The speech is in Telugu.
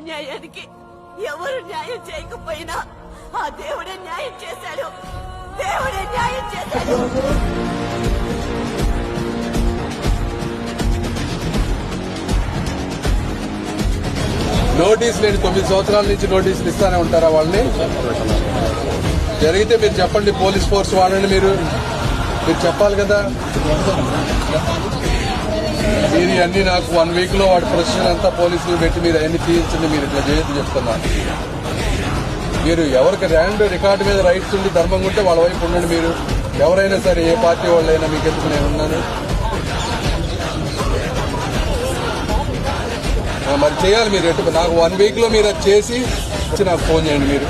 న్యాయానికి ఎవరు న్యాయం చేయకపోయినా ఆ దేవుడే న్యాయం చేశాడు. దేవుడే న్యాయం చేశాడు. నోటీసులు 9 సంవత్సరాల నుంచి నోటీసులు ఇస్తానే ఉంటారా వాళ్ళని? జరిగితే మీరు చెప్పండి, పోలీస్ ఫోర్స్ వాడండి, మీరు చెప్పాలి కదా. మీరు అన్ని నాకు 1 వీక్ లో వాడి ప్రొసెషన్ అంతా పోలీసులు పెట్టి మీరు అవన్నీ తీయించండి. మీరు ఇట్లా చేయొద్దు చెప్తున్నారు. మీరు ఎవరికి రికార్డు మీద రైట్స్ ఉండి ధర్మంగా ఉంటే వాళ్ళ వైపు ఉండండి. మీరు ఎవరైనా సరే, ఏ పార్టీ వాళ్ళైనా మీకు ఎందుకు నేను ఉన్నాను. మరి చేయాలి మీరు. నాకు 1 వీక్ లో మీరు అది చేసి నాకు ఫోన్ చేయండి. మీరు